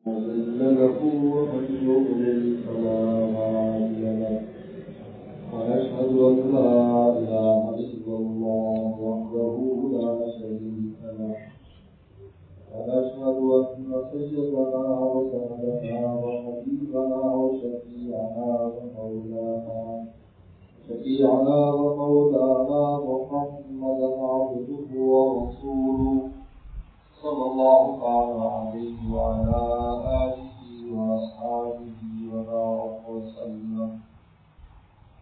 وذل له ومن يضلل فلا هادي له ونشهد أن لا إله إلا الله وحده لا شريك له ونشهد أن سيدنا وسندنا وحبيبنا وشفيعنا ومولانا محمدا عبده ورسوله صلى الله تعالى عليه وعلى آله وأصحابه وبارك وسلم.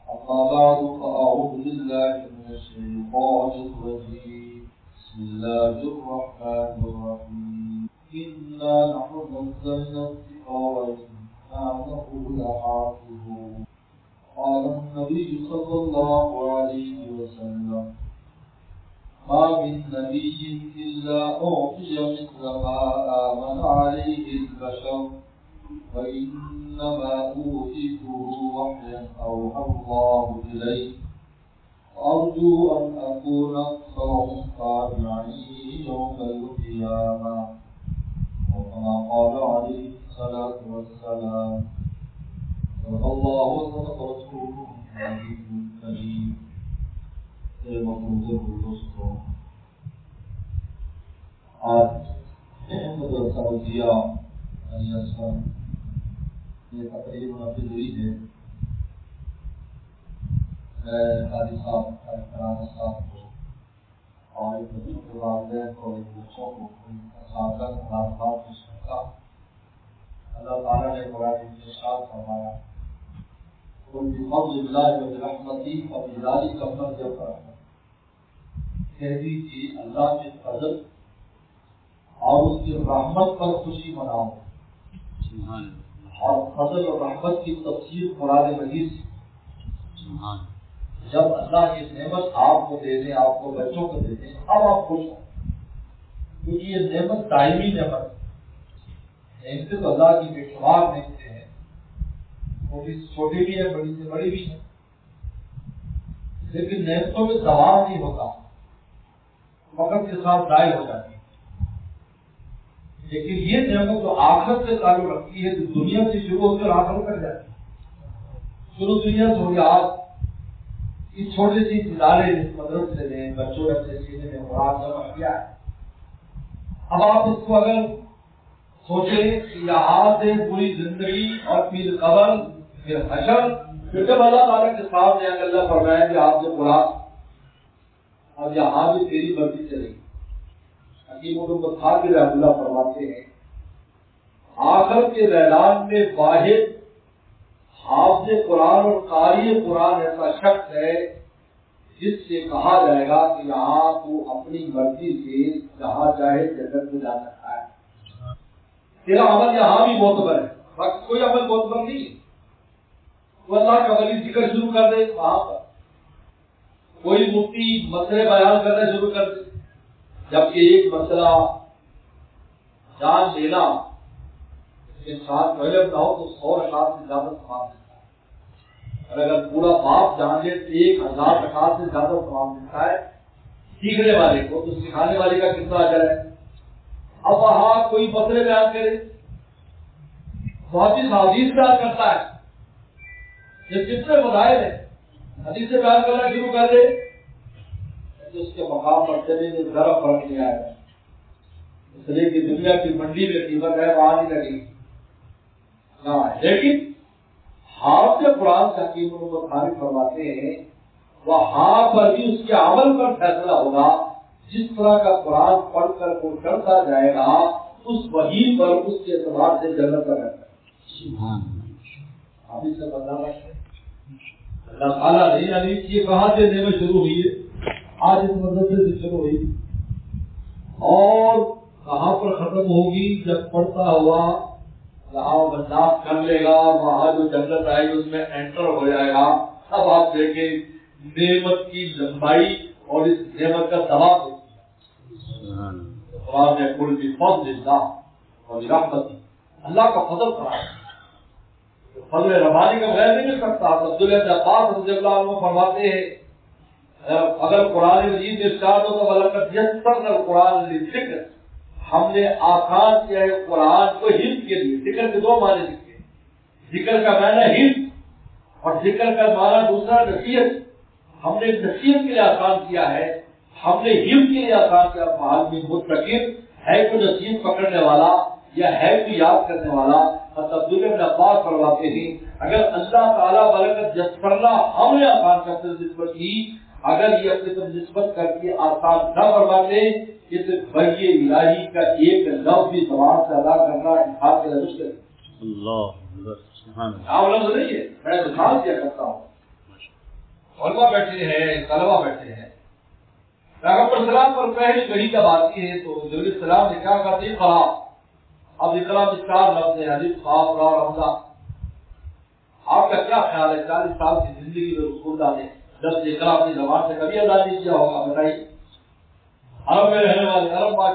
أما بعد فأعوذ بالله من الشيطان الرجيم. بسم الله الرحمن الرحيم. إنا نحن نزلنا الذكر وإنا له لحافظون. قال النبي صلى الله عليه وسلم: ما من نبي إلا أعطي مثل ما آمن عليه البشر وإنما أوتيته وحيا أوحى الله إليه أرجو أن أكون أكثرهم تابعين يوم القيامة. وكما قال عليه الصلاة والسلام: صدق الله وصدق رسوله النبي الكريم. دوستوں، آج مدرسہ رضیہ علی اصغر یہ تقریب منعقد ہوئی ہے. میں قاضی صاحب کرامت صاحب کو اور ایک بچوں کے والدین کو ایک بچوں کو اساتذہ مبارکباد پیش کرتا ہوں. اللہ تعالیٰ نے قرآن میں ارشاد فرمایا: قل بفضل اللہ وبرحمتہ فبذلک فلیفرحوا. کہہ دیجیے اللہ کے فضل اور اس کی رحمت پر خوشی مناؤ. اور فضل اور رحمت کی تفسیر قرآن مجید سے. جب اللہ کی نعمت آپ کو دے دیں، آپ کو بچوں کو دے دیں، اب آپ خوش ہوں، کیونکہ یہ نعمت دائمی نعمت ہے. نعمتیں تو اللہ کی بے شمار نعمتیں ہیں، چھوٹی سے چھوٹی بھی ہے، بڑی سے بڑی بھی ہے، لیکن نعمتوں میں دوام نہیں ہوتا، وقت کے ساتھ ضائع ہو جاتی ہے. لیکن یہ نعمت جو آخرت سے تعلق رکھتی ہے، جو دنیا سے شروع ہوتی ہے اور آخرت تک جاتی ہے. شروع دنیا سے ہو گیا، اس چھوٹی سی ادارے مدرسے نے بچوں نے اپنے سینے میں قرآن جمع کیا ہے. اب آپ اس کو اگر سوچیں کہ یہاں سے پوری زندگی اور پھر قبر پھر حشر، پھر جب اللہ تعالیٰ کے سامنے اللہ فرمائے کہ آپ سے قرآن اب یہاں بھی تیری مرضی چلے گی. حکیم الامت رحمۃ اللہ فرماتے ہیں: آخر کے میدان میں واحد حافظ قرآن اور قاری قرآن ایسا شخص ہے جس سے کہا جائے گا کہ یہاں تو اپنی مرضی سے جہاں چاہے جنت میں جا سکتا ہے، تیرا عمل یہاں بھی معتبر ہے. باقی کوئی عمل معتبر نہیں ہے. تو اللہ کا ولی ذکر شروع کر دے وہاں پر، کوئی مفتی مسئلے بیان کرنا شروع کر دے، جبکہ ایک مسئلہ جان لینا انسان کو علم نہ ہو تو 100 رکعت سے زیادہ ثواب ملتا ہے، اور اگر پورا باپ جان لے تو 1000 رکعت سے زیادہ ثواب ملتا ہے سیکھنے والے کو. تو سکھانے والے کا کتنا اجر ہے. اب وہاں کوئی مسئلے بیان کرے، محدث حدیث بیان کرتا ہے، یہ کتنے فضائل ہیں، حدیث سے بیان کرنا شروع کر دے تو اس کے مقام پر چلے میں ذرا فرق نہیں آئے گا. اس لیے کہ دنیا کی منڈی میں قیمت ہے، وہاں نہیں لگے گی. لیکن حافظ قرآن سے حکیم الامت فرماتے ہیں وہاں پر بھی اس کے عمل پر فیصلہ ہوگا. جس طرح کا قرآن پڑھ کر وہ کرتا جائے گا اس وحی پر اس کے اعتبار سے جنت کا رہتا ہے. حافظ سے بدلا ہے اللہ تعالیٰ نے، یعنی یہ کہاں سے نعمت شروع ہوئی ہے، آج اس مدرسے سے شروع ہوئی اور کہاں پر ختم ہوگی. جب پڑھتا ہوا جہاں برداشت کر لے گا وہاں جو جنت آئے گی اس میں انٹر ہو جائے گا. اب آپ دیکھیں نعمت کی لمبائی اور اس نعمت کا ثواب دیکھیے. قرآن نے قل بفضل اللہ وبرحمتہ، اللہ کا فضل کرا ہے، فضل ربانی کا غیر نہیں مل سکتا. عبداللہ بن عباس رضی اللہ عنہ فرماتے ہیں اگر قرآن مجید میں ارشاد ہو تو وَلَقَدْ يَسَّرْنَا الْقُرْآنَ لِلذِّكْرِ، ہم نے آسان کیا ہے قرآن کو حفظ کے لیے. ذکر کے دو معنی لکھے، ذکر کا معنی حفظ اور ذکر کا معنی دوسرا نصیحت۔ ہم نے نصیحت کے لیے آسان کیا ہے، ہم نے حفظ کے لیے آسان کیا۔ آدمی متقب ہے کوئی نصیحت پکڑنے والا یا ہے کوئی یاد کرنے والا۔ عبداللہ بن عباس فرماتے ہیں اگر اللہ تعالیٰ برکت جسپرنا ہم نے آسان کرتے نسبت کی، اگر یہ اپنے پر نسبت کر کے آسان نہ فرماتے کہ بھائی الہی کا ایک لفظ بھی زبان سے ادا کرنا انسان کے لیے مشکل ہے۔ اللہ لفظ نہیں ہے، میں مثال کیا کرتا ہوں۔ علماء بیٹھے ہیں، طلبا بیٹھے ہیں، پیغمبر السلام پر پہلی وحی جب آتی ہے تو جبریل السلام نے کیا کہا تھا؟ اقرا۔ اب اقرا میں 4 لفظ ہیں، الف قاف را اور حمزہ۔ آپ کا کیا خیال ہے 40 سال کی زندگی میں رسول اللہ نے لفظ اقرا اپنی زبان سے کبھی ادا نہیں کیا ہوگا؟ بتائیے۔ عرب میں رہنے والے عرب بات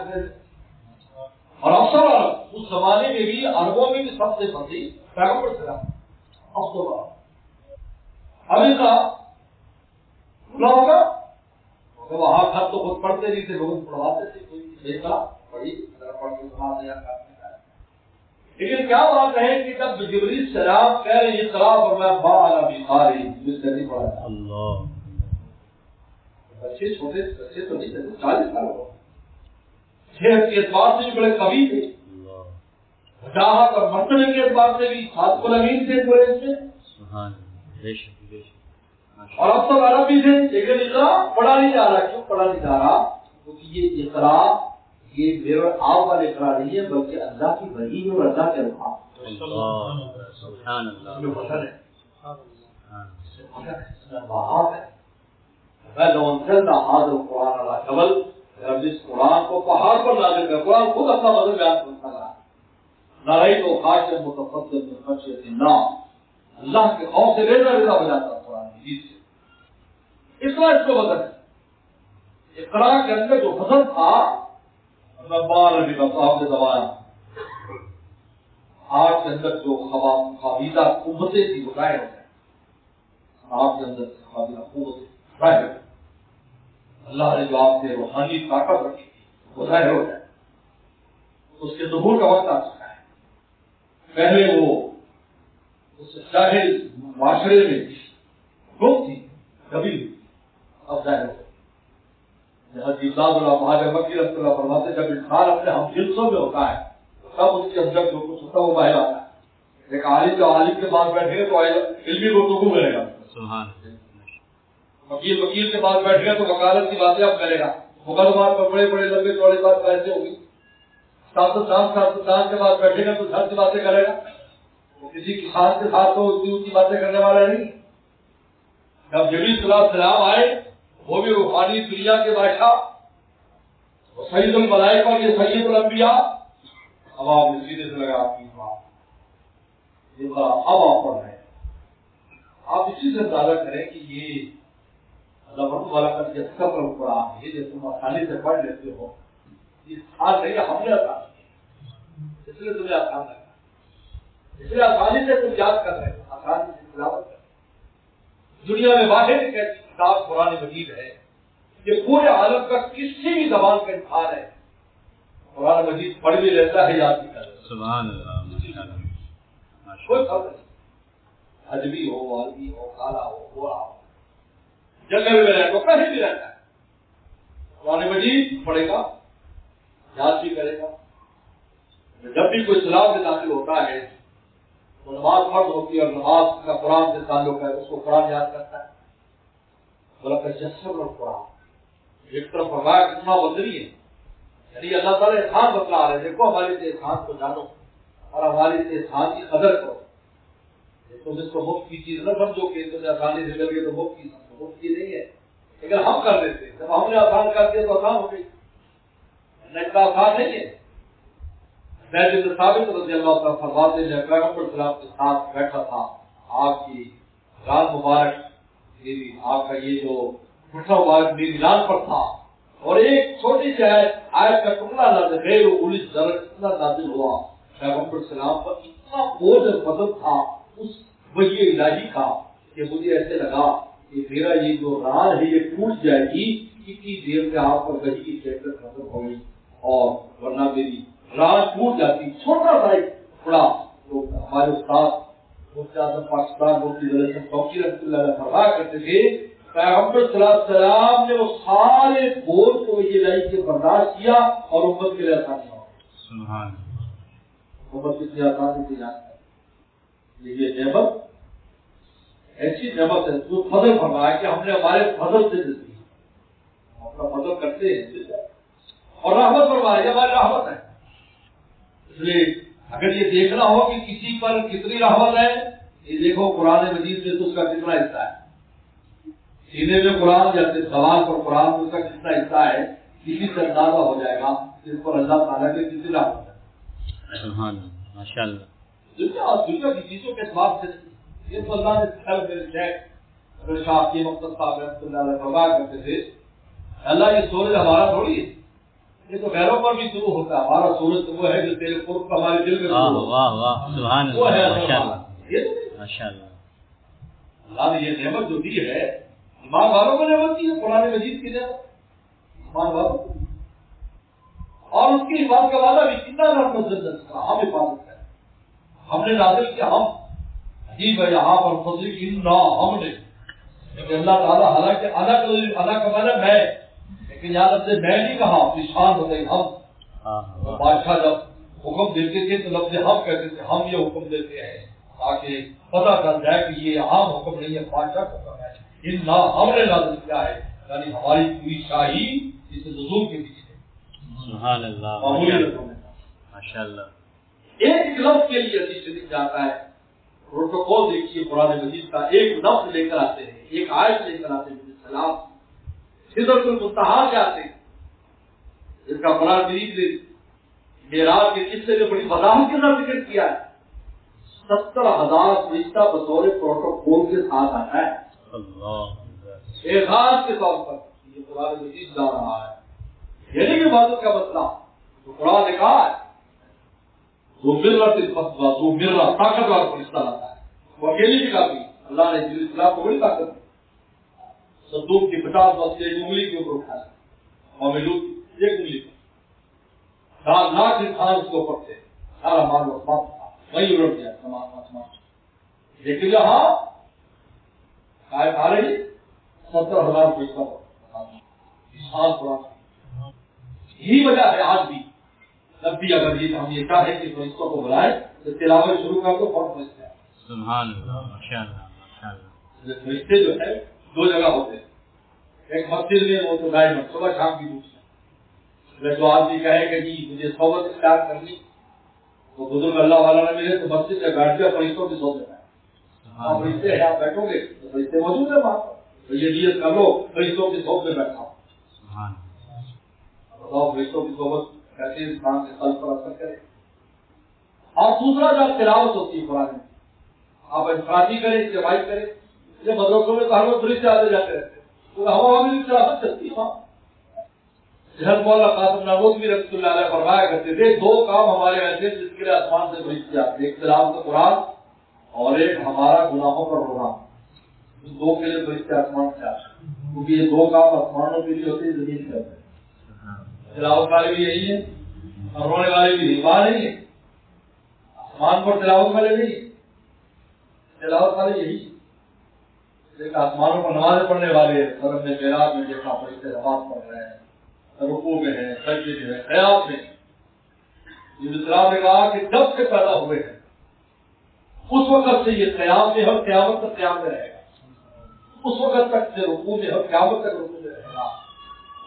اور افسر عرب اس زمانے میں بھی عربوں میں بھی سب سے پسند پیغمبر السلام افسر عرب۔ اب اقرا بلا ہوگا تو وہاں خط تو خود پڑھتے نہیں تھے، لوگ پڑھواتے تھے، کوئی پڑھی پڑھ کے سنا دیا۔ لیکن کیا بات ہے کہ جب جبریل السلام کہہ رہے یہ طرح اور میں بالا بیماری جس سے نہیں پڑھا اللہ بچے چھوٹے بچے تو نہیں تھے، 40 سال ہو، صحت کے اعتبار سے بھی بڑے قوی تھے، وجاہت اور مرتبے کے اعتبار سے بھی خاص کو لگین تھے تھوڑے سے، اور اب تو عرب بھی تھے، لیکن اقرا پڑھا نہیں جا رہا۔ کیوں پڑھا نہیں جا رہا؟ کیونکہ یہ اقرا یہ میرے آپ والا اقرا نہیں ہے، بلکہ اللہ کی وحی اور اللہ کے الفاظ۔ سبحان اللہ، جو پسند ہے وہاں ہے میں لو انزلنا هذا القرآن على جبل، جب اس قرآن کو پہاڑ پر نازل کر، قرآن خود اپنا مطلب بیان کرتا رہا، نہ تو خاشع متصدع من خشیۃ اللہ، اللہ کے خوف سے ریزہ ریزہ بجاتا قرآن مجید سے۔ اقرا اس کو بدل ہے۔ اقرا کے اندر جو حسن تھا ربان نبی صاحب نے دبایا، آج کے اندر جو خوابیدہ قوتیں تھی وہ ظاہر ہو جائے، آپ کے اندر خوابیدہ قوتیں ظاہر ہو، اللہ نے جو آپ سے روحانی طاقت رکھی تھی وہ ظاہر ہو جائے۔ اس کے ظہور کا وقت آ چکا ہے۔ پہلے وہ اس جاہل معاشرے میں گم تھی، کبھی اب ظاہر ہو۔ حضرت اللہ مہاجر مکی رحمۃ اللہ فرماتے جب انسان اپنے ہم جنسوں میں ہوتا ہے تب اس کے اندر جو کچھ ہوتا ہے وہ باہر آتا ہے۔ ایک عالم جو عالم کے پاس بیٹھے گا تو علمی گفتگو کرے گا، وکیل کے پاس بیٹھے گا تو وکالت کی باتیں اب کرے گا، مقدمات پر بڑے بڑے لمبے چوڑے بات کیسے ہوگی۔ سیاستدان کے پاس بیٹھے گا تو سر کی باتیں کرے گا، وہ کسی کسان کے ساتھ تو اتنی اونچی باتیں کرنے والا نہیں۔ جب جبریل صلی اللہ علیہ وسلم آئے وہ بھی روحانی دنیا کے بادشاہ، سید الملائکہ اور یہ سید الانبیاء، اب آپ نے سیدھے سے لگا آپ کی بات، اب آپ پڑھ رہے ہیں۔ آپ اسی سے اندازہ کریں کہ یہ اللہ والا کا جیسا پر قرآن ہے، جیسے تم آسانی سے پڑھ لیتے ہو، یہ آسان نہیں ہے، ہم نے آسان کیا، اس لیے تمہیں آسان لگا، اس لیے آسانی سے تم یاد کر رہے ہو، آسانی سے تلاوت کر رہے ہو۔ دنیا میں واحد ایک ایسی کتاب قرآن مجید ہے کہ پورے عالم کا کسی بھی زبان کا انسان ہے قرآن مجید پڑھ بھی لیتا ہے، یاد بھی کرتا ہے۔ سبحان اللہ، کوئی فرق نہیں، ادبی ہو، عربی ہو، کالا ہو، گورا ہو، جنگل میں رہے تو کہیں بھی رہتا ہے، قرآن مجید پڑھے گا، یاد بھی کرے گا۔ جب بھی کوئی اسلام میں داخل ہوتا ہے تو نماز فرض ہوتی ہے اور نماز کا قرآن سے تعلق ہے، اس کو قرآن یاد کرتا ہے۔ بولا کہ جسر اور قرآن ایک طرف فرمایا کتنا بدری ہے، یعنی اللہ تعالیٰ احسان بتلا رہے، دیکھو ہمارے سے احسان کو جانو اور ہمارے سے احسان کی قدر کرو، تم اس کو مفت کی چیز نہ سمجھو کہ تمہیں آسانی سے مل گئی تو مفت کی سمجھو، مفت کی نہیں ہے، لیکن ہم کر دیتے، جب ہم نے آسان کر دیا تو آسان ہو گئی، اتنا آسان نہیں ہے۔ زید بن ثابت رضی اللہ تعالیٰ فرماتے ہیں پیغمبر السلام کے ساتھ بیٹھا تھا، آپ کی رات مبارک میری آپ کا یہ جو پٹھا مبارک میری رات پر تھا، اور ایک چھوٹی سی آیت کا ٹکڑا نازل غیر اولی ذرہ اتنا نازل ہوا، پیغمبر السلام پر اتنا بوجھ اور فضل تھا اس وحی الہی کا کہ مجھے ایسے لگا کہ میرا یہ جو ران ہے یہ ٹوٹ جائے گی، اتنی دیر میں آپ پر وحی کی کیفیت ختم ہو گئی، اور ورنہ میری ران ٹوٹ جاتی۔ چھوٹا سا ایک بڑا ہمارے استاد مفتی اعظم پاکستان مفتی ظفر احمد توقی رحمۃ اللہ علیہ فرمایا کرتے تھے پیغمبر صلی اللہ علیہ وسلم نے وہ سارے بوجھ کو یہ لائی کے برداشت کیا اور امت کے لیے آسانی ہو سبحان امت کتنی آسانی سے جانتا ہے یہ نعمت ایسی نعمت ہے جو فضل فرمایا کہ ہم نے ہمارے فضل سے دی اپنا فضل کرتے ہیں اور رحمت فرمایا یہ ہماری رحمت ہے اس لیے اگر یہ دیکھنا ہو کہ کسی پر کتنی رحمت ہے یہ دیکھو قرآن مجید میں تو اس کا کتنا حصہ ہے سینے میں قرآن جیسے سوال پر قرآن میں اس کا کتنا حصہ ہے کسی سے اندازہ ہو جائے گا اس پر اللہ تعالیٰ کے کتنی رحمت ہے ماشاء اللہ دنیا کی چیزوں کے اعتبار سے یہ تو اللہ نے خیر میرے شیخ اگر شاہ کی مقصد صاحب رحمۃ اللہ علیہ فرمایا کرتے تھے اللہ یہ سورج ہمارا تھوڑی ہے یہ تو غیروں پر بھی شروع ہوتا ہے ہمارا سورج تو وہ ہے جو تیرے قرب کا ہمارے دل میں وہ ہے ماشاء اللہ اللہ نے یہ نعمت جو دی ہے ایمان والوں کو نعمت دی ہے قرآن مجید کی نعمت ایمان والوں کو اور اس کی حفاظت کا وعدہ بھی کتنا رحمت کا ہم حفاظت کریں ہم نے نازل کیا ہم عجیب ہے یہاں پر فضل اننا ہم نے اللہ تعالیٰ حالانکہ اللہ کا معنی میں لیکن یہاں لفظ میں نہیں کہا اپنی شان ہو گئی ہم بادشاہ جب حکم دیتے تھے تو لفظ ہم کہتے تھے ہم یہ حکم دیتے ہیں تاکہ پتہ چل جائے کہ یہ عام حکم نہیں ہے بادشاہ کا حکم ہے اننا ہم نے نازل کیا ہے یعنی ہماری پوری شاہی اس نزول کے پیچھے سبحان اللہ ماشاء اللہ ایک لفظ کے لیے حدیث شریف جاتا ہے پروٹوکول دیکھیے قرآن مجید کا ایک لفظ لے کر آتے ہیں ایک آیت لے کر آتے ہیں سلام سدرۃ المنتہا سے آتے ہیں جس کا قرآن مجید نے معراج کے قصے میں بڑی وضاحت کے ساتھ ذکر کیا ہے 70,000 فرشتہ بطور پروٹوکول کے ساتھ آتا ہے اعزاز کے طور پر یہ قرآن مجید جا رہا ہے یعنی کہ عبادت کا مسئلہ تو قرآن نے کہا ہے وہ مرت الفتوہ وہ مرت طاقتور فرشتہ لاتا ہے وہ اکیلی بھی کافی اللہ نے جبریل اسلام کو بڑی طاقت دی صندوق کی 50 وقت ایک انگلی کے اوپر اٹھایا اور ملوک ایک انگلی پر 4 لاکھ انسان اس کے اوپر تھے سارا مال و اسباب تھا وہی الٹ گیا تمام آسمان لیکن یہاں آیت آ رہی 70,000 فرشتہ انسان قرآن یہی وجہ ہے آج بھی تب بھی اگر یہ ہم یہ چاہیں کہ فرشتوں کو بلائیں تو تلاوت شروع کر دو فوراً فرشتے ہیں سبحان اللہ ماشاء اللہ فرشتے جو ہے 2 جگہ ہوتے ہیں ایک مسجد میں وہ تو دائم صبح شام کی دوسری جو آدمی کہے کہ جی مجھے صحبت اختیار کرنی تو بزرگ اللہ والا نہ ملے تو مسجد سے بیٹھ کے فرشتوں کی صحبت ہے آپ فرشتے ہیں آپ بیٹھو گے تو فرشتے موجود ہیں وہاں تو یہ نیت کر لو فرشتوں کی صحبت میں بیٹھا ہوں بتاؤ فرشتوں کی صحبت کیسے انسان کے قلب پر اثر کرے اور دوسرا جب تلاوت ہوتی ہے قرآن میں آپ انفرادی کریں اجتماعی کریں یہ مدرسوں میں تو ہر وقت فرشتے آتے جاتے رہتے تو ہوا بھی تلاوت چلتی ہے حضرت مولانا قاسم نانوتوی رحمۃ اللہ علیہ فرمایا کرتے تھے 2 کام ہمارے ایسے جس کے لیے آسمان سے فرشتے آتے ہیں ایک تلاوت قرآن اور ایک ہمارا گناہوں پر رونا ان 2 کے لیے فرشتے آسمان سے آتے ہیں کیونکہ یہ 2 کام آسمانوں کے لیے ہوتے ہیں زمین کے ہوتے ہیں تلاوت والے بھی یہی ہے اور رونے والے بھی وہاں نہیں ہے آسمان پر تلاوت والے نہیں ہے تلاوت والے یہی ایک آسمانوں پر نمازیں پڑھنے والے سرم نے معراج میں دیکھا فرشتے نماز پڑھ رہے ہیں رکوع میں ہیں سجدے میں ہیں قیام میں نبی اسلام نے کہا کہ جب سے پیدا ہوئے ہیں اس وقت سے یہ قیام میں ہر قیامت تک قیام میں رہے گا اس وقت تک سے رکوع میں ہر قیامت تک رکوع میں رہے گا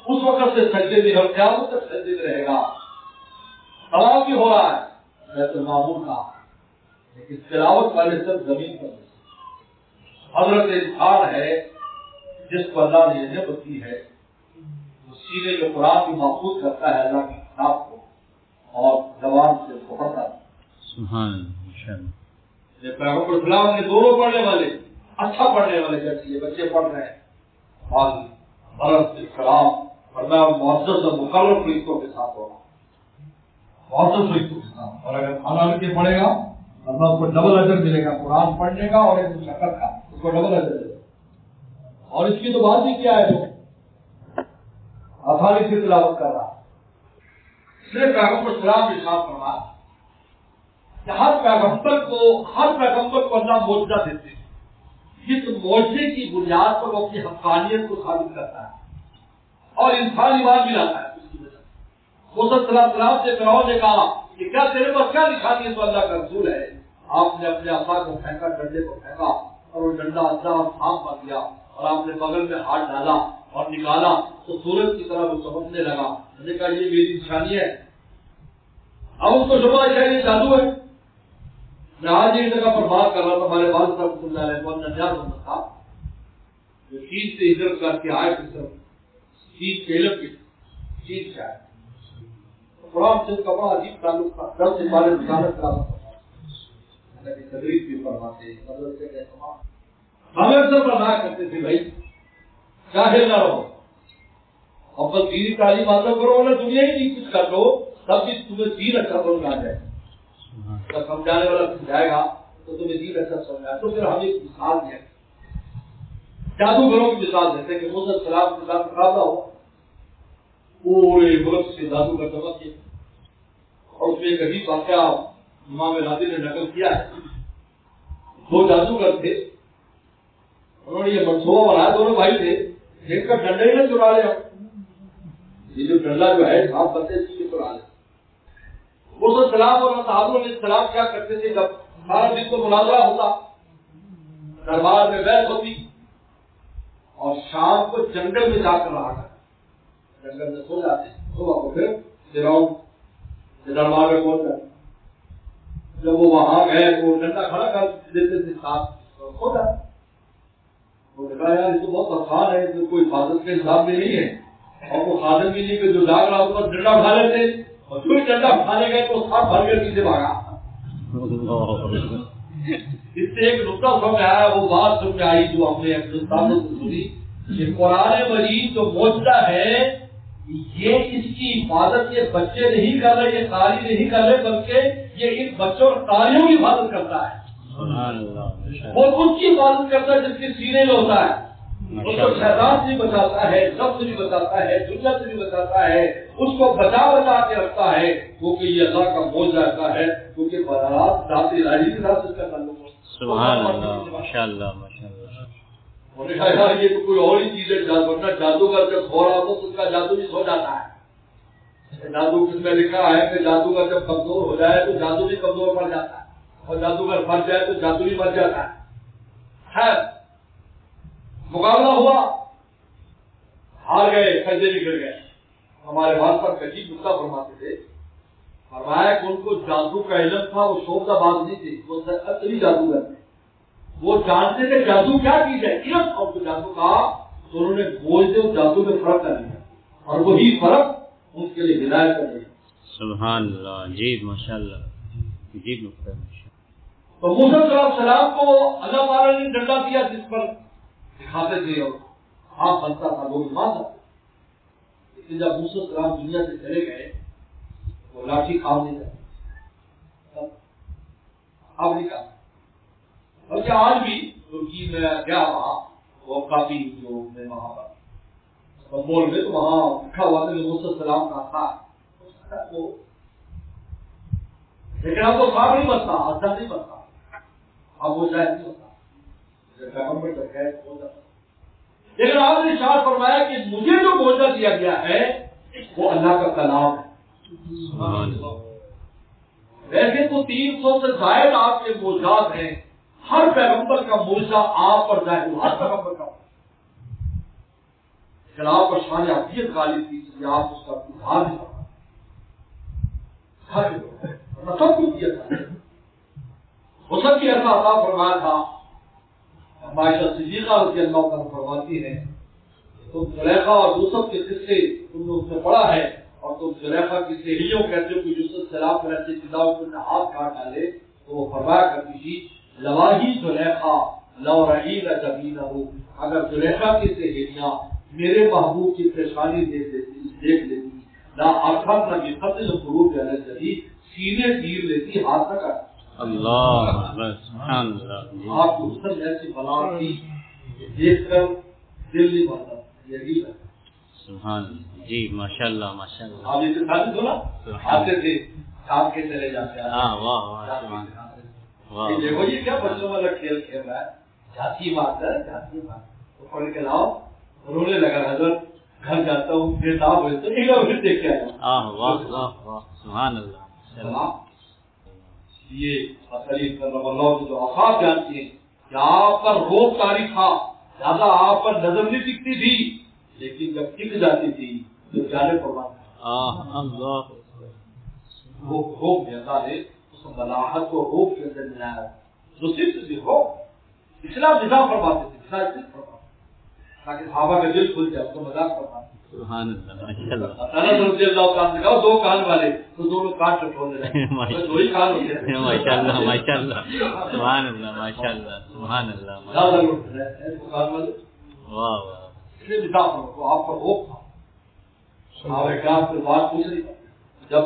اس وقت سے سجدے میں ہر قیامت تک سجدے میں رہے گا طواف بھی ہو رہا ہے بیت المعمور کا لیکن تلاوت والے سب زمین پر حضرت انسان ہے جس کو اللہ نے نعمت دی ہے وہ سینے میں قرآن بھی محفوظ کرتا ہے اللہ کی کتاب کو اور زبان سے پڑھتا ہے سبحان اللہ پیغمبر اسلام نے دونوں پڑھنے والے اچھا پڑھنے والے جیسے یہ بچے پڑھ رہے ہیں اور برس کلام فرمایا معزز اور مقرر فرشتوں کے ساتھ ہوگا معزز فرشتوں کے ساتھ اور اگر کھانا رکھ کے پڑھے گا اللہ اس کو ڈبل اجر ملے گا قرآن پڑھنے کا اور ایک شکر کا اس کو ڈبل اجر ملے گا اور اس کی تو بات ہی کیا ہے جو آسانی سے تلاوت کر رہا اس لیے پیغمبر اسلام کے ساتھ فرمایا کہ ہر پیغمبر کو اللہ معجزہ دیتے ہیں، جس معجزے کی بنیاد پر وہ اپنی حقانیت کو ثابت کرتا ہے اور انسان ایمان بھی لاتا ہے اس کی وجہ سے۔ موسیٰ صلی اللہ علیہ وسلم سے فرعون نے کہا کہ کیا تیرے پاس کیا نشانی ہے؟ تو اللہ کا رسول ہے۔ آپ نے اپنے عصا کو پھینکا، ڈنڈے کو پھینکا اور وہ ڈنڈا اللہ اور سانپ بن گیا، اور آپ نے بغل میں ہاتھ ڈالا اور نکالا تو سورج کی طرح وہ چمکنے لگا۔ میں نے کہا یہ میری نشانی ہے۔ اب اس کو شبہ ہے یہ جادو ہے۔ میں آج ایک جگہ پر بات کر رہا تھا، ہمارے والد صاحب صلی اللہ علیہ وسلم تھا جو چین سے ہجرت کر کے آئے تھے، چین کے علم کی چین سے آئے، قرآن سے کا بڑا عجیب تعلق تھا۔ 10 سے 12 رسالت کا تدریس بھی فرماتے، مدرسے کا اہتمام ہمیں اکثر فرمایا کرتے تھے بھائی جاہل نہ رہو، اور بس دینی تعلیم حاصل کرو نہ دنیا ہی نہیں کچھ کر لو، تب بھی تمہیں دین اچھا سمجھ آ جائے۔ جب سمجھانے والا سمجھائے گا تو تمہیں دین اچھا سمجھا۔ تو پھر ہم ایک مثال دیں، جادوگروں کی مثال دیتے ہیں کہ موسیٰ علیہ السلام کے ساتھ مقابلہ ہوا، پورے ملک سے جادوگر جمع کیے، اور اس میں ایک عجیب واقعہ امام راضی نے نقل کیا ہے۔ 2 جادوگر تھے، انہوں نے یہ منصوبہ بنایا، دونوں بھائی تھے، ایک کا ڈنڈا ہی نہ چرا لے، یہ جو ڈنڈا جو ہے آپ بندے اس کو چرا لے۔ موسیٰ السلام اور صحابہ علیہ السلام کیا کرتے تھے؟ جب سارا دن کو مناظرہ ہوتا، دربار میں بحث ہوتی، اور شام کو جنگل میں جا کر رہا کرتے، جنگل میں سو جاتے، صبح کو پھر فرعون کے دربار میں پہنچ جاتے۔ جب وہ وہاں گئے تو ڈنڈا کھڑا کر دیتے تھے ساتھ، سو جاتے۔ وہ نے کہا یار یہ تو بہت آسان ہے، تو کوئی حفاظت کے حساب میں نہیں ہے، اور وہ خادم بھی نہیں کہ جو جاگ رہا ہوتا ڈنڈا اٹھا لیتے، اور جو ڈنڈا اٹھانے گئے تو سب بھر کر پیچھے بھاگا۔ اس سے ایک نقطہ سمجھ آیا، وہ بات سمجھ آئی جو ہم نے اپنے سامنے سے سنی کہ قرآن مجید جو معجزہ ہے یہ اس کی حفاظت یہ بچے نہیں کر رہے، یہ قاری نہیں کر رہے، بلکہ یہ ان بچوں اور قاریوں کی حفاظت کرتا ہے۔ وہ اس کی حفاظت کرتا ہے جس کے سینے میں ہوتا ہے، اس کو شیطان سے بھی بچاتا ہے، نفس سے بھی بچاتا ہے، دنیا سے بھی بچاتا ہے، اس کو بچا کے رکھتا ہے، کیونکہ یہ اللہ کا معجزہ ایسا ہے، کیونکہ برات ذات الہی کے ساتھ اس کا تعلق ہے۔ سبحان اللہ، ماشاءاللہ ماشاءاللہ۔ انہوں نے کہا یار یہ تو کوئی اور ہی چیز ہے، ورنہ جادوگر جب سو رہا ہوتا تو اس کا جادو بھی سو جاتا ہے۔ جادو میں لکھا ہے کہ جادوگر جب کمزور ہو جائے تو جادو بھی کمزور پڑ جاتا ہے، اور جادوگر مر جائے تو جادو بھی مر جاتا ہے۔ خیر مقابلہ ہوا، ہار گئے، سجدے میں گر گئے۔ ہمارے والد صاحب عجیب نقطہ فرماتے تھے، فرمایا کہ ان کو جادو کا علم تھا، وہ شوق باز نہیں تھے، وہ اصلی جادوگر تھے، وہ جانتے تھے جادو کیا چیز ہے، علم تھا ان کو جادو کا، تو انہوں نے بولتے اور جادو میں فرق کر لیا، اور وہی فرق ان کے لیے ہدایت کر دیا۔ سبحان اللہ، جی ماشاءاللہ، عجیب نقطہ۔ تو موسیٰ علیہ السلام کو اللہ تعالیٰ نے ڈنڈا دیا جس پر دکھاتے تھے اور ہاتھ بنتا تھا، لوگ مانتا تھا، لیکن جب موسیٰ علیہ السلام دنیا سے چلے گئے وہ لاٹھی کام نہیں کرتا، اب نہیں کرتا۔ بلکہ آج بھی ترکی میں گیا وہاں وہ کافی جو میں وہاں پر استنبول میں، تو وہاں لکھا ہوا تھا کہ موسیٰ علیہ السلام کا تھا، لیکن اب وہ صاحب نہیں بنتا، اچھا نہیں بنتا، اب وہ شاید نہیں ہوتا، پیغمبر تک ہے ہو جاتا۔ لیکن آپ نے ارشاد فرمایا کہ مجھے جو معجزہ دیا گیا ہے وہ اللہ کا کلام ہے۔ ویسے تو 300 سے زائد آپ کے معجزات ہیں، ہر پیغمبر کا معجزہ آپ پر ظاہر ہوا، ہر پیغمبر کا، لیکن آپ پر شان عافیت غالب تھی کہ آپ اس کا اظہار نہیں کرتے، سب کچھ کیا تھا، وہ سب کی ایسا عطا فرمایا تھا۔ عائشہ صدیقہ رضی اللہ عنہ فرماتی ہے تم زلیخا اور یوسف کے قصے تم نے اس میں پڑھا ہے، اور تم زلیخا کی سہیلیوں کہتے ہو کہ یوسف سلام پر ایسے چلاؤ کہ انہیں ہاتھ کاٹ ڈالے، تو وہ فرمایا کرتی تھی لواہی زلیخا لو رعیل جبینہ، اگر زلیخا کی سہیلیاں میرے محبوب کی پریشانی دیکھ لیتی لا اکثر نہ بھی قتل فروج علیہ جدید، سینے تیر لیتی، ہاتھ نہ کاٹ۔ اللہ سبحان اللہ، آپ کو حسن ایسی بنا تھی دیکھ کر دل نہیں بھرتا، یہی سبحان اللہ، جی ماشاءاللہ ماشاءاللہ۔ آپ یہ ساتھی سنا آتے تھے چھاپ کے چلے جاتے ہیں. واہ دیکھو جی کیا بچوں والا کھیل کھیل رہا ہے, جھانکی مارتا ہے, جھانکی مارتا ہے, پڑھ کے لاؤ, رونے لگا حضرت گھر جاتا ہوں پھر صاحب ہوئے تو ایک بار دیکھ کے آیا. سبحان اللہ. یہ اصلی اللہ جو آفات جانتی ہیں کہ آپ پر روب تاری تھا, زیادہ آپ پر نظر نہیں دکھتی تھی, لیکن جب ٹک جاتی تھی تو جانے پرواہ وہ روب دیتا ہے, اس ملاحت کو روب کے اندر ملایا جو صرف بھی ہو. اسلام نظام فرماتے تھے, نظام صرف فرماتے تاکہ صحابہ کا دل کھل جائے, اس کو مذاق فرماتے. سبحان اللہ ماشاءاللہ. رضی اللہ تعالیٰ نے کہا دو کان والے تو دونوں کان ٹٹولنے لگے, وہی کان ہوتے ہیں. ماشاءاللہ ماشاءاللہ سبحان اللہ ماشاءاللہ سبحان اللہ. زیادہ لوگ کان والے. واہ واہ. اس لیے نظام کو آپ کا خوف تھا. صحابہ کرام سے بات پوچھ رہی جب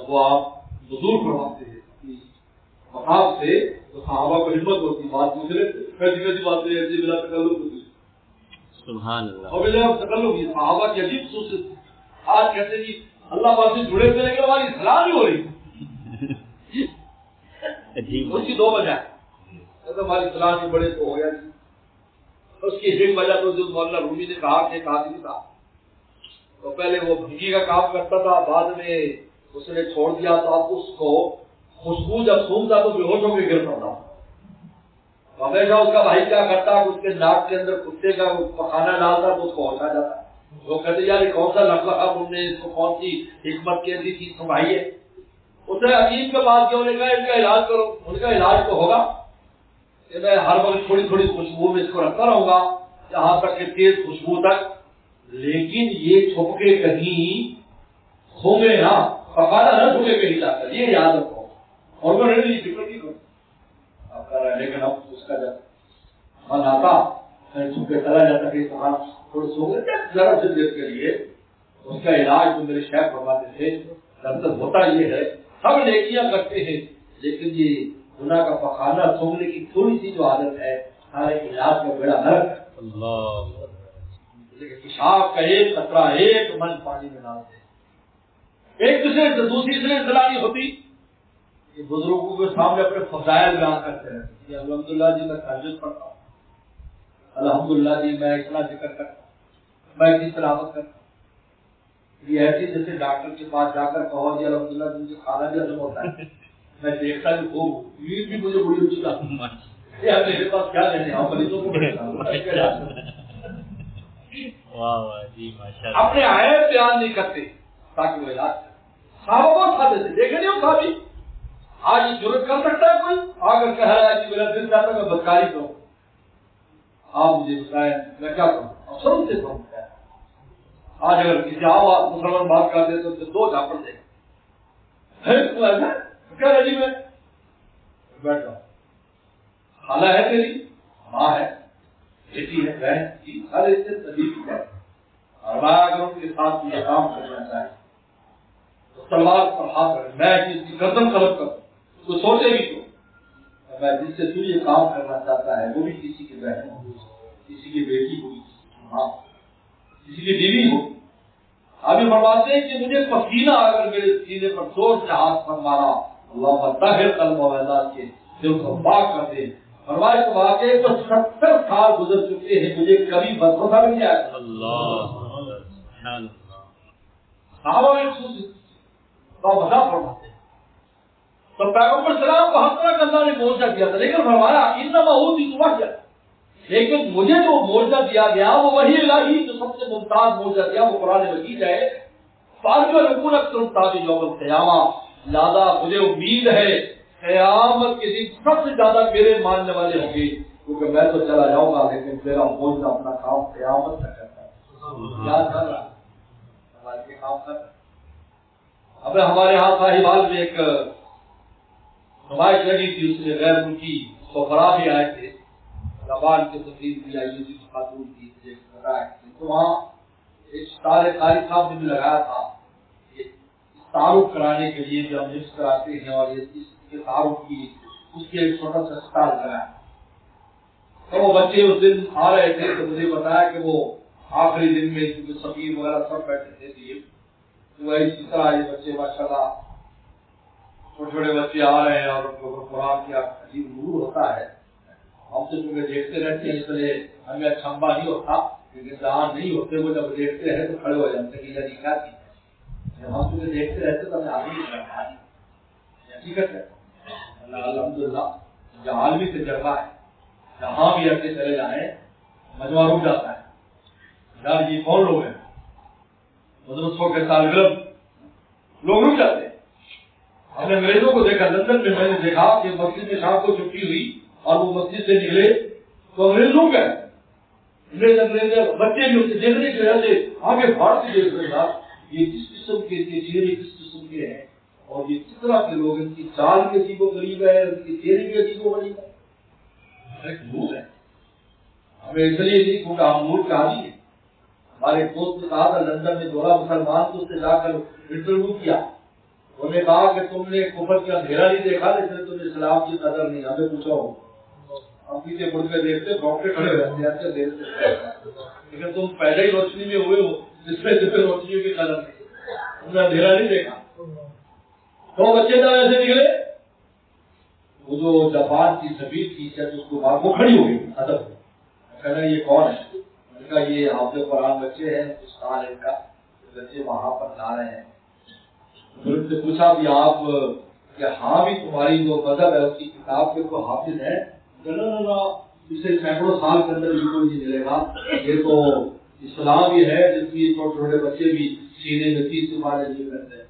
وہ آپ بزرگ فرماتے ہیں مقام سے تو صحابہ کو ہمت ہوتی, بات پوچھ رہے کیسی بات ہے, ایسی بلا تکلف ہوتی. سبحان اللہ. اور بلا تکلف یہ صحابہ کی عجیب خصوصیت. آج کہتے جی اللہ پاک سے جڑے ہوئے لیکن ہماری اصلاح نہیں ہو رہی. اس کی دو وجہ ہے. ہماری اصلاح نہیں بڑے تو ہو گیا. اس کی ایک وجہ تو جو مولانا رومی نے کہا کہ ایک آدمی تھا تو پہلے وہ بھنگی کا کام کرتا تھا, بعد میں اس نے چھوڑ دیا تو اب اس کو خوشبو جب سونگتا تو بے ہوش ہو کے گر پڑتا. ہمیشہ اس کا بھائی کیا کرتا, اس کے ناک کے اندر کتے کا پخانا ڈالتا تو اس کو ہوتا جاتا. وہ کہتے یار یہ کون سا لفظ اب تم نے اس کو کون سی حکمت کی ایسی چیز سنبھائی ہے. اس نے حکیم کے پاس کیا, انہوں نے کہا ان کا علاج کرو. ان کا علاج تو ہوگا کہ میں ہر وقت تھوڑی تھوڑی خوشبو میں اس کو رکھتا رہوں گا یہاں تک کہ تیز خوشبو تک, لیکن یہ چھپ کے کہیں کھومے نہ, پکانا نہ چھپے کہیں جا کر, یہ یاد رکھو. اور میں نہیں فکر نہیں کروں اب کر رہا ہے, لیکن اب اس کا جب من آتا چھپے چلا جاتا کہ تھوڑے سو گئے ذرا سے دیر کے لیے. اس کا علاج تو میرے شیخ فرماتے تھے دردر ہوتا یہ ہے سب نیکیاں کرتے ہیں لیکن یہ گناہ کا پخانا سونگنے کی تھوڑی سی جو عادت ہے سارے علاج کا بیڑا غرق ہے. لیکن پیشاب کا ایک قطرہ ایک من پانی میں ڈالتے ایک دوسرے سے دوسری سے اطلاع نہیں ہوتی. یہ بزرگوں کے سامنے اپنے فضائل بیان کرتے ہیں کہ الحمدللہ جی میں تہجد پڑھتا ہوں, الحمدللہ جی میں اتنا ذکر کرتا ہوں, میں اتنی تلاوت کرتا ہوں. یہ ایسی جیسے ڈاکٹر کے پاس جا کر کہو جی الحمدللہ جی مجھے کھانا بھی ہضم ہوتا ہے, میں دیکھتا بھی خوب نیند بھی مجھے بڑی اچھی لگتی ہے. میرے پاس کیا لینے آؤ مریضوں کو اپنے عیب بیان نہیں کرتے تاکہ وہ علاج کرے. صحابہ بہت کھاتے تھے, دیکھے نہیں ہو صحابی. آج یہ ضرورت کر سکتا ہے کوئی آ کر کہہ رہا ہے کہ میرا دل چاہتا ہے میں بدکاری کروں, آپ مجھے بتائیں میں کیا کروں. سب سے کہوں آج اگر کسی آپ مسلمان بات کر دے تو دو جھاپڑ دے گا کیا رجی میں بیٹھ جاؤ. خالہ ہے تیری, ماں ہے, بیٹی ہے, بہن کی, ہر اس سے تبدیلی ہے. اور میں اگر ان کے ساتھ یہ کام کرنا چاہے تو تلوار پر ہاتھ رکھ, میں اس کی گردن طلب کروں تو سوچے گی تو میں جس سے تو یہ کام کرنا چاہتا ہے وہ بھی کسی کی بہن ہو, کسی کی بیٹی ہو, ماں, کسی کی بیوی ہو. ابھی فرماتے ہیں کہ مجھے پسینہ اگر میرے سینے پر زور سے ہاتھ پر مارا اللہ طاہر قلب و اعزاز کے دل کو پاک کر دے. فرمائے تو واقعی تو 70 سال گزر چکے ہیں مجھے کبھی بدبخا نہیں آیا. صحابہ میں مزہ فرماتے ہیں تو پیغمبر سلام کو ہر طرح کا اللہ نے معجزہ دیا تھا, لیکن فرمایا انما اوتیت وحیا, لیکن مجھے جو معجزہ دیا گیا وہ وحی الہی جو سب سے ممتاز معجزہ دیا وہ قرآن مجید ہے. فارجو نکون اکثر تابع یوم القیامہ, لہذا مجھے امید ہے قیامت کے دن سب سے زیادہ میرے ماننے والے ہوں گے, کیونکہ میں تو چلا جاؤں گا لیکن میرا معجزہ اپنا کام قیامت تک کرتا ہے. یاد کر رہا ہمارے کام کر. اب ہمارے ہاں صاحبال میں ایک نمائش لگی تھی, اس میں غیر ملکی سفراء بھی آئے تھے, زبان کے تقریر بھی آئی تھی, خاتون کی تو وہاں ایک ستارے قاری صاحب نے بھی لگایا تھا تعارف کرانے کے لیے جو ہم حفظ کراتے ہیں, اور اس کے تعارف کی اس کے ایک چھوٹا سا ستار لگایا. تو وہ بچے اس دن آ رہے تھے تو مجھے بتایا کہ وہ آخری دن میں سفیر وغیرہ سب بیٹھے تھے, تو اسی طرح یہ بچے ماشاءاللہ چھوٹے چھوٹے بچے آ رہے ہیں اور ان کے اوپر قرآن کی عجیب نور ہوتا ہے. ہم تو چونکہ دیکھتے رہتے ہیں اس لیے ہمیں اچھمبا نہیں ہوتا، کیونکہ جہاں نہیں ہوتے وہ جب دیکھتے ہیں تو کھڑے ہو جاتے ہیں کہ یہ کیا چیز ہے. جب ہم چونکہ دیکھتے رہتے تو ہمیں آگے نہیں کرتا حقیقت ہے. الحمدللہ جو عالمی تجربہ ہے، جہاں بھی ایسے چلے جائیں مجمع رک جاتا ہے. یار یہ کون لوگ ہیں؟ مدرسوں کے طالب علم لوگ رک جاتے ہیں. ہم نے انگریزوں کو دیکھا، لندن میں میں نے دیکھا کہ مسجد میں شام کو چھٹی ہوئی اور وہ مسجد سے نکلے تو انگریز لوگ گئے. انگریز بچے بھی اسے دیکھنے کی وجہ سے آگے بھاڑ سے دیکھ رہے تھا یہ کس قسم کے چہرے کس قسم کے ہیں اور یہ کس طرح کے لوگ، ان کی چال بھی عجیب و غریب ہے، ان کی چہرے بھی عجیب و غریب ہے. لوگ ہیں ہمیں اس لیے نہیں کیونکہ ہم ملک کا عادی ہے. ہمارے دوست نے کہا تھا لندن میں دورہ مسلمان تو اس سے جا کر انٹرویو کیا. انہوں نے کہا کہ تم نے کفر کا اندھیرا نہیں دیکھا لیکن تم نے اسلام کی قدر نہیں. ہمیں پوچھا ہو ہم پیچھے مڑ کے دیکھتے ڈاکٹر کھڑے رہتے اچھا دیکھتے، لیکن تم پہلے ہی روشنی میں ہوئے ہو جس میں روشنی کی قدر نہیں، تم نے اندھیرا نہیں دیکھا. تو بچے جب ایسے نکلے وہ جو جاپان کی سفیر کی اس کو بات وہ کھڑی ہو گئی ادب. کہنا یہ کون ہے؟ میں نے کہا یہ حافظ قرآن بچے ہیں ہندوستان ان کا بچے وہاں پر لا رہے ہیں. پھر ان سے پوچھا بھی آپ کہ ہاں بھی تمہاری جو مذہب ہے اس کی کتاب کے کوئی حافظ ہے؟ پچھلے سینکڑوں سال کے اندر بھی کوئی نہیں ملے گا. یہ تو اسلام یہ ہے جس کی چھوٹے چھوٹے بچے بھی سینے میں 30 سپارے نہیں کرتے ہیں.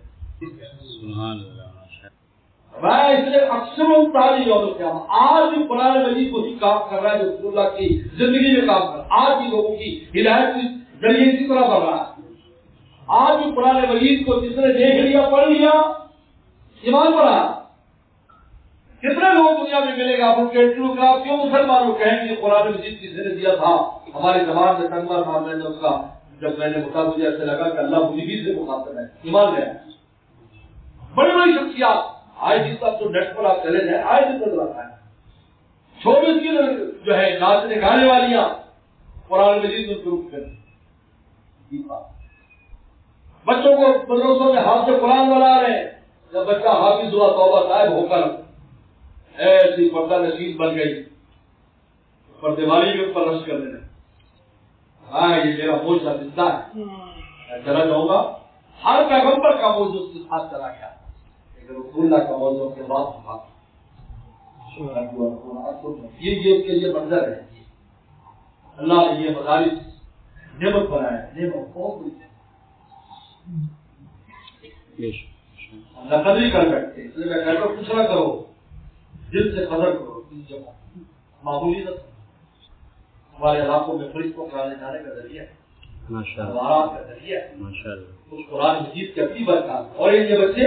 میں اس لیے اکثر آج بھی قرآن مجید کو ہی کام کر رہا ہے جو رسول اللہ کی زندگی میں کام کر رہا ہے. آج بھی لوگوں کی ہدایت کے ذریعے اسی طرح بڑھ رہا ہے. آج بھی قرآن مجید کو جس نے دیکھ لیا پڑھ لیا ایمان پڑا. کتنے لوگ دنیا میں ملے گا ان کے انٹرویو کرا کیوں مسلمانوں کہیں کہ قرآن مجید کسی نے دیا تھا ہماری زبان میں تنگا تھا. میں نے اس کا جب میں نے مطالعہ سے لگا کہ اللہ مجھے ہی سے مخاطب ہے ایمان گیا. بڑی بڑی شخصیات آج جس طرح تو نیٹ پر آپ چلے جائیں آج بھی نظر آتا ہے. 24 کی جو ہے ناچنے گانے والیاں قرآن مجید میں شروع کرتی. بچوں کو مدرسوں میں ہاتھ سے قرآن بنا رہے ہیں. جب بچہ حافظ ہوا توبہ صاحب ہو کر ایسی پردہ نشین بن گئی پردے والی کے اوپر رش کرنے لگے. ہاں یہ میرا موجودہ زندہ ہے. میں چلا جاؤں گا ہر پیغمبر کا موضوع اس کے ساتھ چلا گیا لیکن رسول اللہ کا موضوع کے بعد یہ اس کے لیے منظر ہے. اللہ نے یہ مدارس نعمت بنایا ہے. نعمت بہت بڑی ہے. قدر کر بیٹھتے اس لیے میں کہتا ہوں کچھ نہ کرو دل سے قدر کرو. معمولی نہ ہمارے علاقوں میں فرشتوں کو آنے جانے کا ذریعہ کا ذریعہ اس قرآن مجید کی اپنی برکات. اور یہ بچے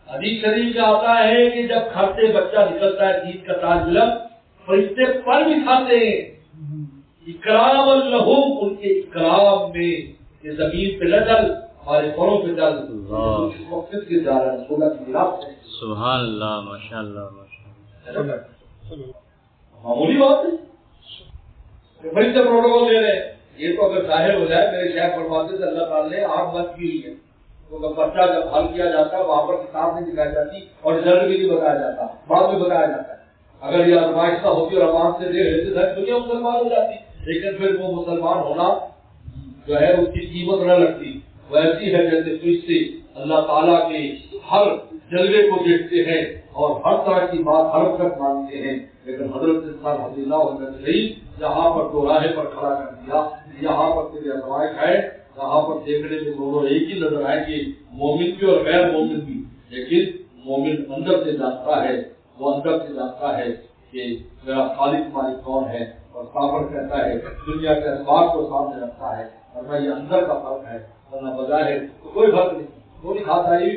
حدیث شریف میں آتا ہے کہ جب گھر سے بچہ نکلتا ہے دین کا طالب علم فرشتے پر بھی کھاتے ہیں. اکرام لہم ان کے اکرام میں یہ زمین پہ نہ چل ہمارے پروں پہ چل مقصد کے جا رہا ہے سولہ کی گراف ہے. سبحان اللہ ماشاء اللہ معمولی بات ہے. فرشتے پروٹوکول دے رہے ہیں. یہ تو اگر ظاہر ہو جائے میرے شیخ فرماتے سے اللہ تعالیٰ نے آنکھ بند کی ہوئی ہے تو بچہ جب حل کیا جاتا ہے وہاں پر کتاب نہیں دکھائی جاتی اور رزلٹ بھی نہیں بتایا جاتا بعد میں بتایا جاتا ہے. اگر یہ آزمائش نہ ہوتی اور آنکھ سے دیکھ لیتے تو کیا مسلمان ہو جاتی. لیکن پھر وہ مسلمان ہونا جو ہے اس کی قیمت نہ لگتی. وہ ایسی ہے جیسے فرشتے اللہ تعالیٰ کے ہر جلوے کو دیکھتے ہیں اور ہر طرح کی بات ہر وقت مانتے ہیں. لیکن حضرت انسان رضی اللہ عنہ نے جہاں پر دو راہے پر کھڑا کر دیا یہاں پر تیری آزمائش ہے جہاں پر دیکھنے میں دونوں ایک ہی نظر آئے کہ مومن بھی اور غیر مومن بھی. لیکن مومن اندر سے جانتا ہے وہ اندر سے جانتا ہے کہ میرا خالق مالک کون ہے اور کافر کہتا ہے دنیا کے اسباب کو سامنے رکھتا ہے اور یہ اندر کا فرق ہے ورنہ بظاہر کوئی فرق نہیں. وہ نہیں کھاتا یہ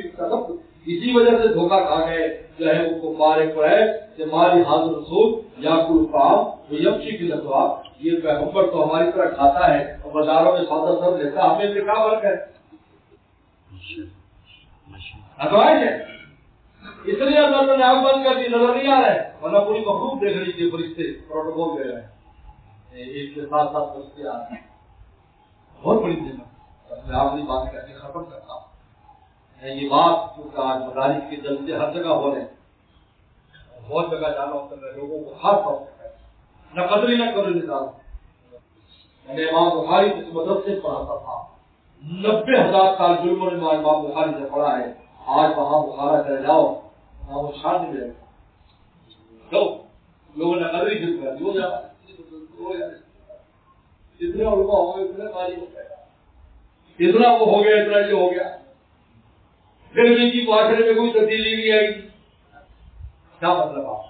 اسی وجہ سے دھوکہ کھا گئے جو ہے وہ کفار قریش کہ مالی حاضر رسول یا کوئی کام وہ یمشی کی لطواب یہ پیغمبر تو ہماری طرح کھاتا ہے اور بازاروں میں سودا سب لیتا ہمیں سے کیا فرق ہے. اتوائش ہے اس لیے اللہ نے آنکھ بند کر دی نظر نہیں آ رہا ہے ورنہ پوری مخلوق دیکھ رہی تھی فرشتے پروٹوکول دے رہے ہیں ایک کے ساتھ فرشتے آ رہے ہیں. بہت بڑی نعمت. میں آخری بات کر کے ختم کرتا ہوں. یہ بات کیونکہ آج مدارس کے جلسے ہر جگہ ہو رہے ہیں، بہت جگہ جانا ہوتا ہے، لوگوں کو خاص طور سے نہ قدری نہ کرو نظام. میں نے امام بخاری کی مدرسے سے پڑھاتا تھا، 90,000 سال جرموں نے امام بخاری سے پڑھا ہے. آج وہاں بخارا چلے جاؤ وہاں وہ شان نہیں ملے گا. لوگوں نے قدری کی کر دی ہو جاتا اتنے علماء ہو گئے، اتنے تعلیم ہو گئے، اتنا وہ ہو گیا، اتنا یہ ہو گیا، پھر بھی کی معاشرے میں کوئی تبدیلی نہیں آئی. کیا مطلب آپ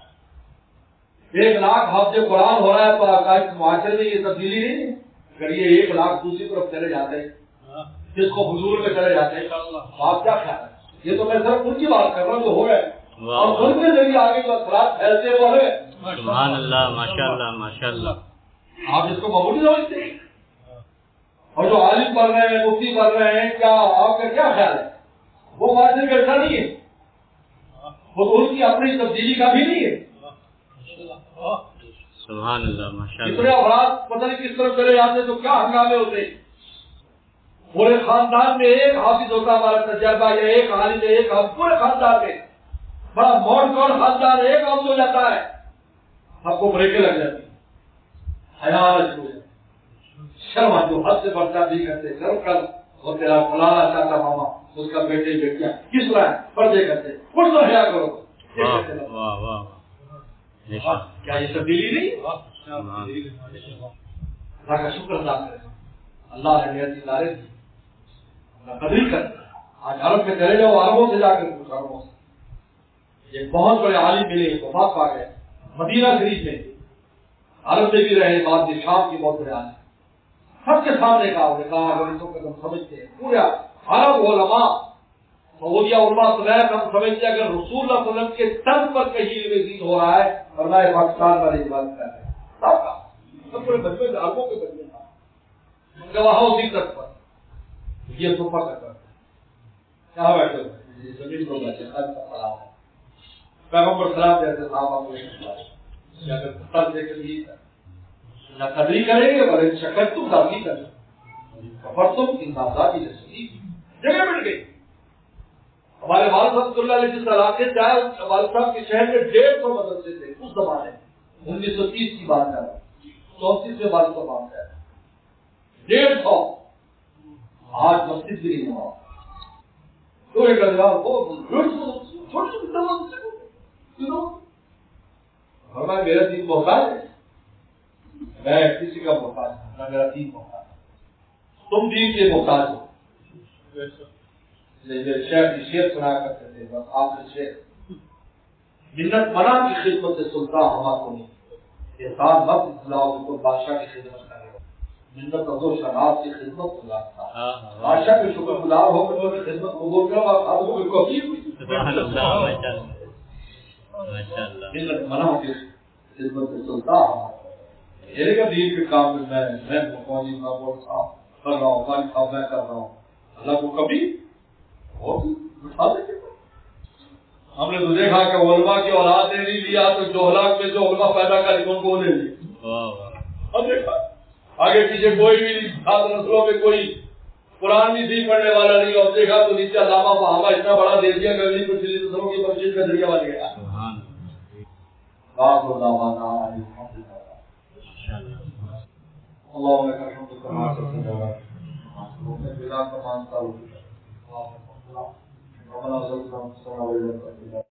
1 لاکھ حافظ قرآن ہو رہا ہے تو معاشرے میں یہ تبدیلی نہیں ہے؟ اگر یہ 1 لاکھ دوسری طرف چلے جاتے ہیں، جس کو حضور میں چلے جاتے ہیں، آپ کیا خیال ہے؟ یہ تو میں صرف ان کی بات کر رہا ہوں جو ہو گئے، اور ان کے ذریعے آگے جو اثرات پھیلتے ہوئے. سبحان اللہ، ماشاء اللہ، ماشاء اللہ. آپ اس کو معمولی سمجھتے ہیں؟ اور جو عالم پڑھ رہے ہیں، مفتی پڑھ رہے ہیں، کیا آپ کا کیا خیال ہے؟ وہ معاشرے کا ایسا نہیں ہے، وہ تو ان کی اپنی تبدیلی کا بھی نہیں ہے. سبحان اللہ، ماشاء اتنے اللہ. افراد پتہ نہیں کس طرف چلے جاتے تو کیا ہنگامے ہوتے. پورے خاندان میں ایک حافظ ہوتا ہمارا تجربہ، یا ایک عالم ہے، ایک پورے خاندان میں بڑا موڑ توڑ خاندان ایک حافظ ہو جاتا ہے، سب کو بریکیں لگ جاتی، حیات ہو جاتی، شرم جو حد سے برداشت نہیں کرتے. شرم کر اور تیرا فلانا چاچا ماما اس کا بیٹے بیٹیاں کس طرح پردے کرتے، کچھ تو حیا کرو. واہ واہ واہ. کیا یہ تبدیلی نہیں؟ سبحان اللہ کا شکر ادا کریں. اللہ نے نعمت ادارے دی، قدری کرنا. آج عرب میں چلے جاؤ، عربوں سے جا کر پوچھو، عربوں سے یہ بہت بڑے عالم ملے، وفات پا گئے مدینہ شریف میں. عرب میں بھی رہے، بعد میں شام کی بہت بڑے عالم. سب کے سامنے کہا اگر ان کو ہم سمجھتے ہیں پورا عرب علماء سعودیہ علماء سمیت ہم سمجھتے ہیں اگر رسول اللہ صلی اللہ علیہ وسلم کے تن پر کہیں وزید ہو رہا ہے اور نہ پاکستان والے بات کر رہے ہیں، سب پورے بچے عربوں کے بچے تھا گواہ اسی تک پر یہ صفا کرتا ہے. کیا بیٹھے زمین کو بیٹھے پیغمبر سلام جیسے صحابہ کو اگر سر دے کر یہ نہ قدری کریں گے بلکہ شکر تم داخلی کریں خبر تم انسانی رسولی جگہ مل گئی. ہمارے والد صاحب اللہ علیہ جس علاقے سے آئے والد صاحب کے شہر میں 150 مدرسے تھے اس زمانے 1930 کی بات کر رہا ہوں، 34 میں والد صاحب بات کر رہا ہوں. 150 آج مسجد بھی نہیں ہوا. تو ایک میرا دین محتاج ہے، میں کسی کا محتاج ہوں نہ میرا دین محتاج. تم دین کے محتاج ہو. شیخ شیر سنا کرتے تھے بس آپ نے شیر منت منا کی خدمت سے سلطان ہمارا کو نہیں احسان مت اطلاع کو بادشاہ کی خدمت کرے گا. منت ازو شراب کی خدمت گزار تھا بادشاہ کے شکر گزار ہو کر خدمت قبول کرو. آپ کو منت منا کی خدمت سے سلطان میرے کا دین کے کام میں مقامی کر رہا ہوں، میں کر رہا ہوں. اللہ کو کبھی ہم نے تو دیکھا کہ علماء کی اولاد نے نہیں لیا تو جو ہلاک میں جو علماء پیدا کر ان کو لے لی. اب دیکھا آگے پیچھے کوئی بھی سات نسلوں میں کوئی قرآن بھی تھی پڑھنے والا نہیں. اور دیکھا تو نیچے علامہ بہاما اتنا بڑا دے دیا کہ اگلی پچھلی نسلوں کی مسجد کا ذریعہ بن گیا. اللهم لك الحمد كما ترضى بلا كما انت ربنا ظلمنا